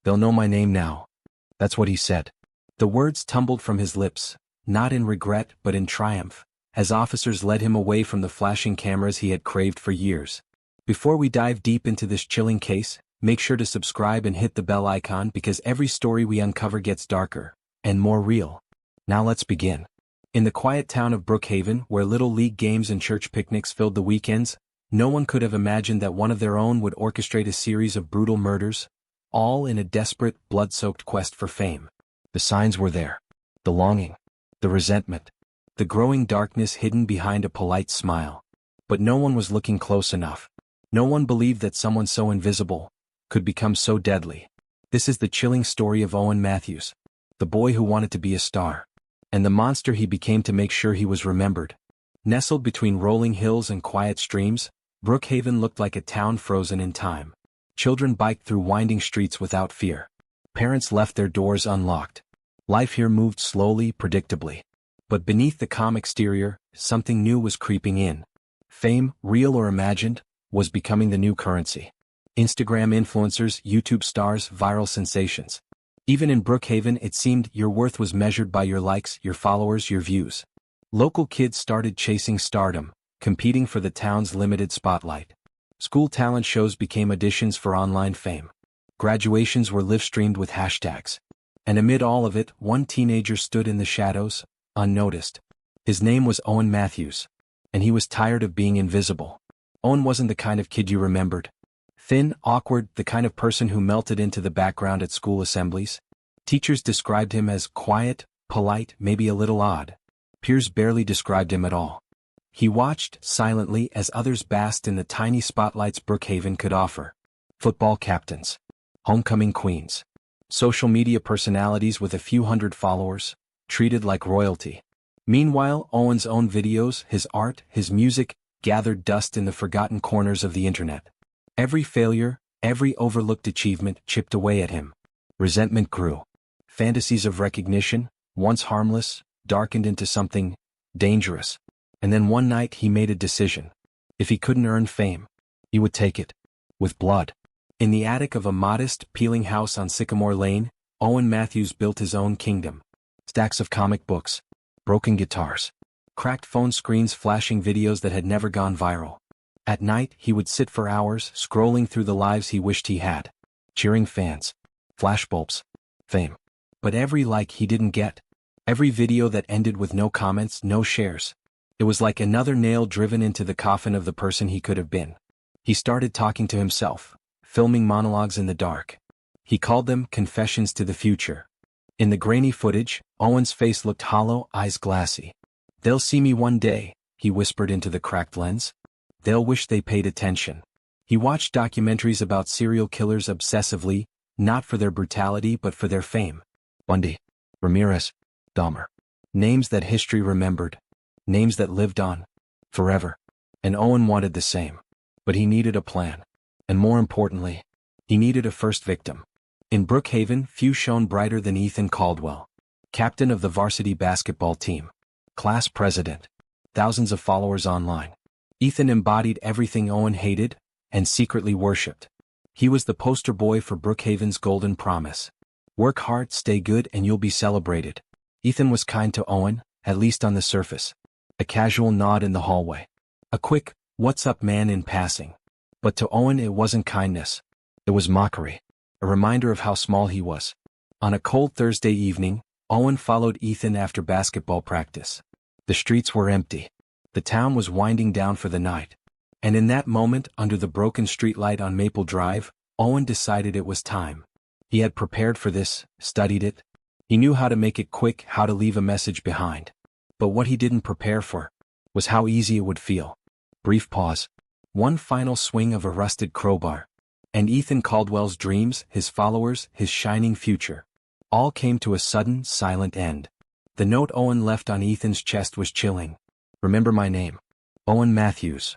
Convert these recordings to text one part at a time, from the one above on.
They'll know my name now. That's what he said. The words tumbled from his lips, not in regret but in triumph, as officers led him away from the flashing cameras he had craved for years. Before we dive deep into this chilling case, make sure to subscribe and hit the bell icon because every story we uncover gets darker and more real. Now let's begin. In the quiet town of Brookhaven, where little league games and church picnics filled the weekends, no one could have imagined that one of their own would orchestrate a series of brutal murders, all in a desperate, blood-soaked quest for fame. The signs were there. The longing, the resentment, the growing darkness hidden behind a polite smile. But no one was looking close enough. No one believed that someone so invisible could become so deadly. This is the chilling story of Owen Matthews, the boy who wanted to be a star, and the monster he became to make sure he was remembered. Nestled between rolling hills and quiet streams, Brookhaven looked like a town frozen in time. Children biked through winding streets without fear. Parents left their doors unlocked. Life here moved slowly, predictably. But beneath the calm exterior, something new was creeping in. Fame, real or imagined, was becoming the new currency. Instagram influencers, YouTube stars, viral sensations. Even in Brookhaven, it seemed your worth was measured by your likes, your followers, your views. Local kids started chasing stardom, competing for the town's limited spotlight. School talent shows became auditions for online fame. Graduations were live-streamed with hashtags. And amid all of it, one teenager stood in the shadows, unnoticed. His name was Owen Matthews. And he was tired of being invisible. Owen wasn't the kind of kid you remembered. Thin, awkward, the kind of person who melted into the background at school assemblies. Teachers described him as quiet, polite, maybe a little odd. Peers barely described him at all. He watched, silently, as others basked in the tiny spotlights Brookhaven could offer. Football captains. Homecoming queens. Social media personalities with a few hundred followers, treated like royalty. Meanwhile, Owen's own videos, his art, his music, gathered dust in the forgotten corners of the internet. Every failure, every overlooked achievement chipped away at him. Resentment grew. Fantasies of recognition, once harmless, darkened into something dangerous. And then one night he made a decision. If he couldn't earn fame, he would take it. With blood. In the attic of a modest, peeling house on Sycamore Lane, Owen Matthews built his own kingdom. Stacks of comic books. Broken guitars. Cracked phone screens flashing videos that had never gone viral. At night, he would sit for hours, scrolling through the lives he wished he had. Cheering fans. Flashbulbs. Fame. But every like he didn't get. Every video that ended with no comments, no shares. It was like another nail driven into the coffin of the person he could have been. He started talking to himself, filming monologues in the dark. He called them confessions to the future. In the grainy footage, Owen's face looked hollow, eyes glassy. "They'll see me one day," he whispered into the cracked lens. "They'll wish they paid attention." He watched documentaries about serial killers obsessively, not for their brutality but for their fame. Bundy, Ramirez, Dahmer. Names that history remembered. Names that lived on. Forever. And Owen wanted the same. But he needed a plan. And more importantly, he needed a first victim. In Brookhaven, few shone brighter than Ethan Caldwell. Captain of the varsity basketball team. Class president. Thousands of followers online. Ethan embodied everything Owen hated and secretly worshipped. He was the poster boy for Brookhaven's golden promise. Work hard, stay good, and you'll be celebrated. Ethan was kind to Owen, at least on the surface. A casual nod in the hallway. A quick, "What's up, man?" in passing. But to Owen it wasn't kindness. It was mockery. A reminder of how small he was. On a cold Thursday evening, Owen followed Ethan after basketball practice. The streets were empty. The town was winding down for the night. And in that moment, under the broken streetlight on Maple Drive, Owen decided it was time. He had prepared for this, studied it. He knew how to make it quick, how to leave a message behind. But what he didn't prepare for was how easy it would feel. Brief pause. One final swing of a rusted crowbar. And Ethan Caldwell's dreams, his followers, his shining future, all came to a sudden, silent end. The note Owen left on Ethan's chest was chilling. "Remember my name. Owen Matthews."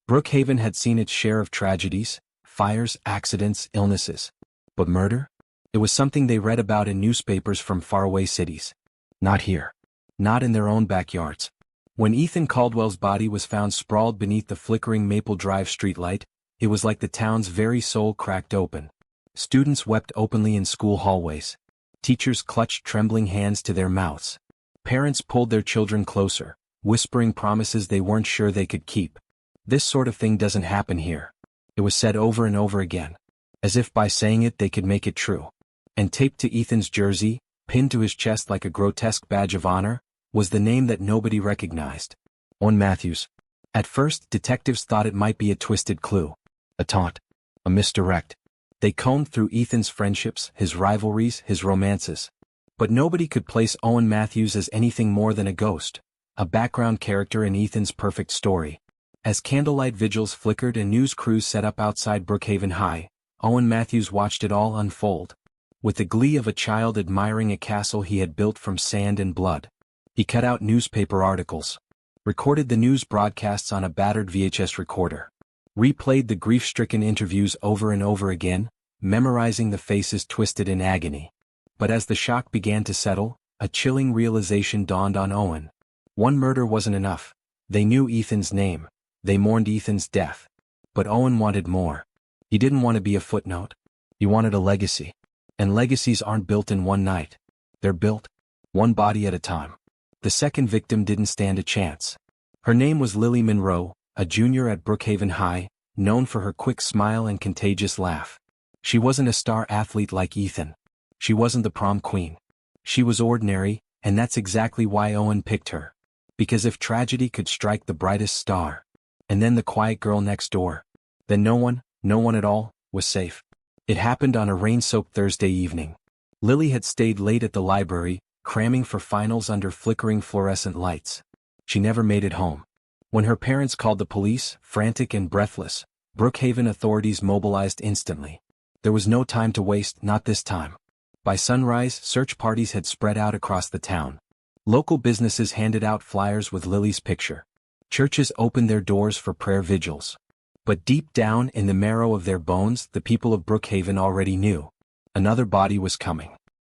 Brookhaven had seen its share of tragedies, fires, accidents, illnesses. But murder? It was something they read about in newspapers from faraway cities. Not here. Not in their own backyards. When Ethan Caldwell's body was found sprawled beneath the flickering Maple Drive streetlight, it was like the town's very soul cracked open. Students wept openly in school hallways. Teachers clutched trembling hands to their mouths. Parents pulled their children closer, whispering promises they weren't sure they could keep. This sort of thing doesn't happen here. It was said over and over again, as if by saying it they could make it true. And taped to Ethan's jersey, pinned to his chest like a grotesque badge of honor, was the name that nobody recognized. Owen Matthews. At first, detectives thought it might be a twisted clue. A taunt. A misdirect. They combed through Ethan's friendships, his rivalries, his romances. But nobody could place Owen Matthews as anything more than a ghost, a background character in Ethan's perfect story. As candlelight vigils flickered and news crews set up outside Brookhaven High, Owen Matthews watched it all unfold. With the glee of a child admiring a castle he had built from sand and blood. He cut out newspaper articles, recorded the news broadcasts on a battered VHS recorder, replayed the grief-stricken interviews over and over again, memorizing the faces twisted in agony. But as the shock began to settle, a chilling realization dawned on Owen. One murder wasn't enough. They knew Ethan's name. They mourned Ethan's death. But Owen wanted more. He didn't want to be a footnote. He wanted a legacy. And legacies aren't built in one night. They're built one body at a time. The second victim didn't stand a chance. Her name was Lily Monroe, a junior at Brookhaven High, known for her quick smile and contagious laugh. She wasn't a star athlete like Ethan. She wasn't the prom queen. She was ordinary, and that's exactly why Owen picked her. Because if tragedy could strike the brightest star, and then the quiet girl next door, then no one at all, was safe. It happened on a rain-soaked Thursday evening. Lily had stayed late at the library, cramming for finals under flickering fluorescent lights. She never made it home. When her parents called the police, frantic and breathless, Brookhaven authorities mobilized instantly. There was no time to waste, not this time. By sunrise, search parties had spread out across the town. Local businesses handed out flyers with Lily's picture. Churches opened their doors for prayer vigils. But deep down in the marrow of their bones, the people of Brookhaven already knew. Another body was coming.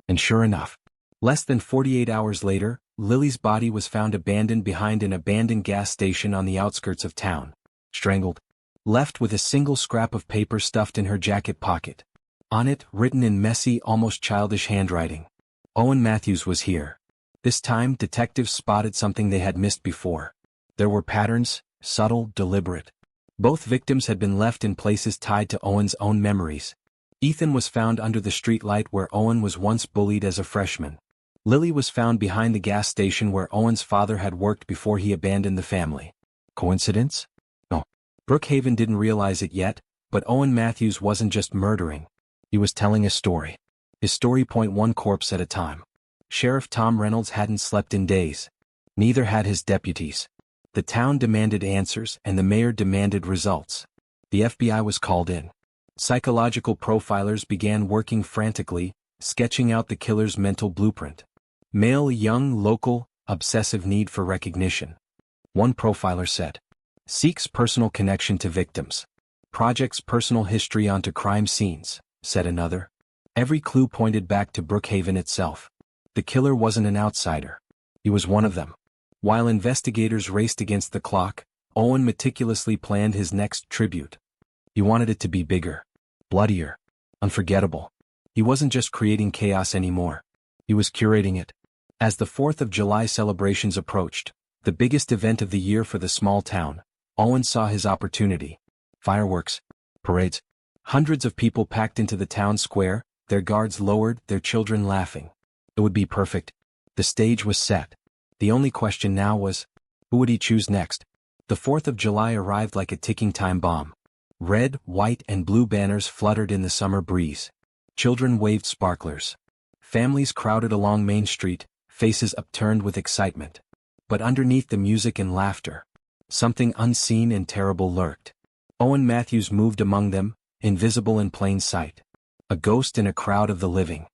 And sure enough, less than 48 hours later, Lily's body was found abandoned behind an abandoned gas station on the outskirts of town. Strangled. Left with a single scrap of paper stuffed in her jacket pocket. On it, written in messy, almost childish handwriting. Owen Matthews was here. This time, detectives spotted something they had missed before. There were patterns, subtle, deliberate. Both victims had been left in places tied to Owen's own memories. Ethan was found under the streetlight where Owen was once bullied as a freshman. Lily was found behind the gas station where Owen's father had worked before he abandoned the family. Coincidence? No. Brookhaven didn't realize it yet, but Owen Matthews wasn't just murdering. He was telling a story. His story, one corpse at a time. Sheriff Tom Reynolds hadn't slept in days. Neither had his deputies. The town demanded answers and the mayor demanded results. The FBI was called in. Psychological profilers began working frantically, sketching out the killer's mental blueprint. Male, young, local, obsessive need for recognition. One profiler said. Seeks personal connection to victims. Projects personal history onto crime scenes, said another. Every clue pointed back to Brookhaven itself. The killer wasn't an outsider. He was one of them. While investigators raced against the clock, Owen meticulously planned his next tribute. He wanted it to be bigger, bloodier, unforgettable. He wasn't just creating chaos anymore. He was curating it. As the 4th of July celebrations approached, the biggest event of the year for the small town, Owen saw his opportunity. Fireworks, parades, hundreds of people packed into the town square, their guards lowered, their children laughing. It would be perfect. The stage was set. The only question now was, who would he choose next? The 4th of July arrived like a ticking time bomb. Red, white, and blue banners fluttered in the summer breeze. Children waved sparklers. Families crowded along Main Street, faces upturned with excitement. But underneath the music and laughter, something unseen and terrible lurked. Owen Matthews moved among them, invisible in plain sight. A ghost in a crowd of the living.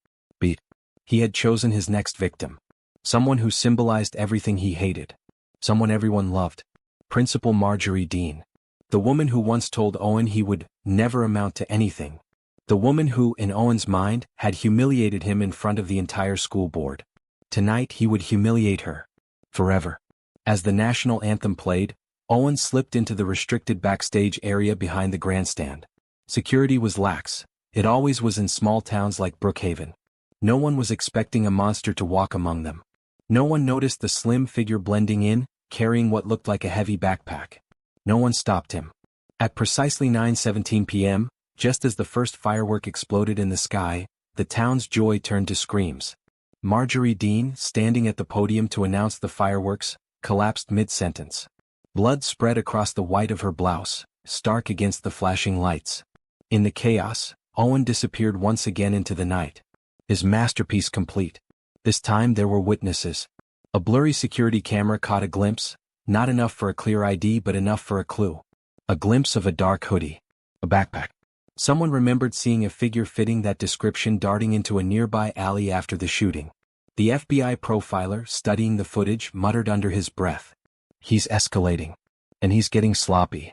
He had chosen his next victim. Someone who symbolized everything he hated. Someone everyone loved. Principal Marjorie Dean. The woman who once told Owen he would never amount to anything. The woman who, in Owen's mind, had humiliated him in front of the entire school board. Tonight he would humiliate her. Forever. As the national anthem played, Owen slipped into the restricted backstage area behind the grandstand. Security was lax, It always was in small towns like Brookhaven. No one was expecting a monster to walk among them. No one noticed the slim figure blending in, carrying what looked like a heavy backpack. No one stopped him. At precisely 9:17 p.m., just as the first firework exploded in the sky, the town's joy turned to screams. Marjorie Dean, standing at the podium to announce the fireworks, collapsed mid-sentence. Blood spread across the white of her blouse, stark against the flashing lights. In the chaos, Owen disappeared once again into the night. His masterpiece complete. This time there were witnesses. A blurry security camera caught a glimpse, not enough for a clear ID but enough for a clue. A glimpse of a dark hoodie. A backpack. Someone remembered seeing a figure fitting that description darting into a nearby alley after the shooting. The FBI profiler, studying the footage, muttered under his breath. He's escalating. And he's getting sloppy.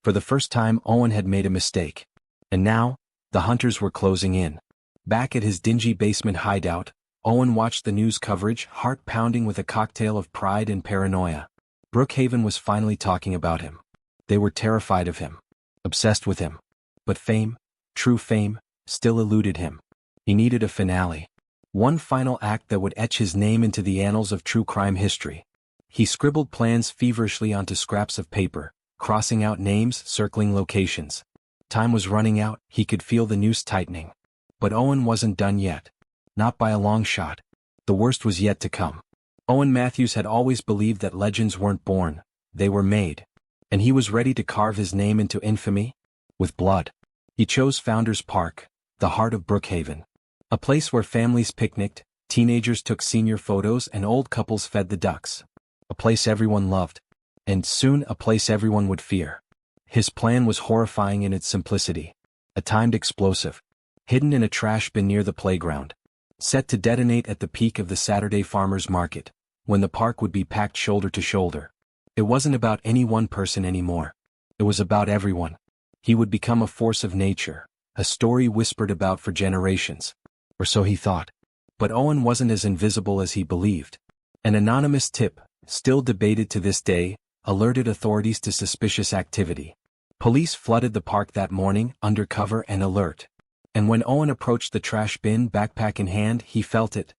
For the first time, Owen had made a mistake. And now, the hunters were closing in. Back at his dingy basement hideout, Owen watched the news coverage, heart pounding with a cocktail of pride and paranoia. Brookhaven was finally talking about him. They were terrified of him. Obsessed with him. But fame, true fame, still eluded him. He needed a finale. One final act that would etch his name into the annals of true crime history. He scribbled plans feverishly onto scraps of paper, crossing out names, circling locations. Time was running out, he could feel the noose tightening. But Owen wasn't done yet. Not by a long shot. The worst was yet to come. Owen Matthews had always believed that legends weren't born, they were made. And he was ready to carve his name into infamy. With blood. He chose Founders Park, the heart of Brookhaven. A place where families picnicked, teenagers took senior photos and old couples fed the ducks. A place everyone loved. And soon a place everyone would fear. His plan was horrifying in its simplicity. A timed explosive. Hidden in a trash bin near the playground. Set to detonate at the peak of the Saturday farmers market, when the park would be packed shoulder to shoulder. It wasn't about any one person anymore. It was about everyone. He would become a force of nature, a story whispered about for generations. Or so he thought. But Owen wasn't as invisible as he believed. An anonymous tip, still debated to this day, alerted authorities to suspicious activity. Police flooded the park that morning, undercover and alert. And when Owen approached the trash bin, backpack in hand, he felt it.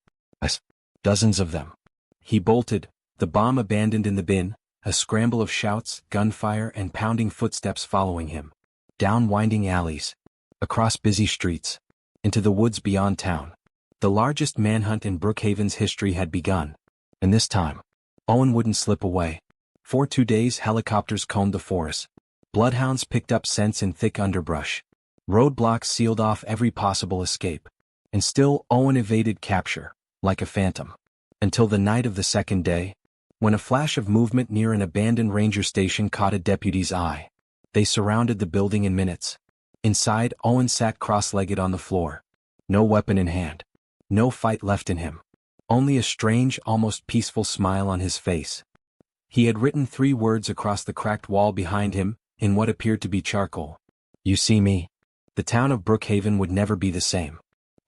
Dozens of them. He bolted, the bomb abandoned in the bin, a scramble of shouts, gunfire and pounding footsteps following him. Down winding alleys. Across busy streets. Into the woods beyond town. The largest manhunt in Brookhaven's history had begun. And this time, Owen wouldn't slip away. For 2 days helicopters combed the forest. Bloodhounds picked up scents in thick underbrush. Roadblocks sealed off every possible escape. And still Owen evaded capture, like a phantom. Until the night of the second day, when a flash of movement near an abandoned ranger station caught a deputy's eye. They surrounded the building in minutes. Inside, Owen sat cross-legged on the floor. No weapon in hand. No fight left in him. Only a strange, almost peaceful smile on his face. He had written 3 words across the cracked wall behind him, in what appeared to be charcoal. You see me? The town of Brookhaven would never be the same.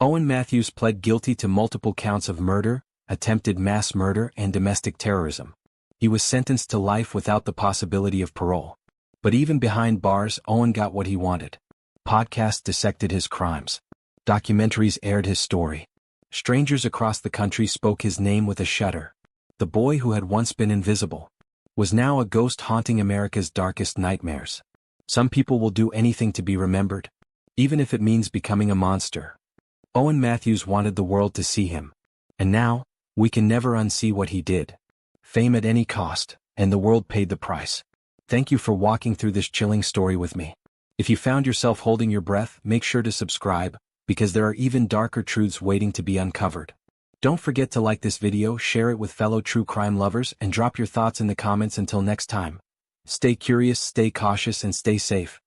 Owen Matthews pled guilty to multiple counts of murder, attempted mass murder and domestic terrorism. He was sentenced to life without the possibility of parole. But even behind bars, Owen got what he wanted. Podcasts dissected his crimes. Documentaries aired his story. Strangers across the country spoke his name with a shudder. The boy who had once been invisible was now a ghost haunting America's darkest nightmares. Some people will do anything to be remembered, even if it means becoming a monster. Owen Matthews wanted the world to see him. And now, we can never unsee what he did. Fame at any cost, and the world paid the price. Thank you for walking through this chilling story with me. If you found yourself holding your breath, make sure to subscribe, because there are even darker truths waiting to be uncovered. Don't forget to like this video, share it with fellow true crime lovers, and drop your thoughts in the comments. Until next time. Stay curious, stay cautious, and stay safe.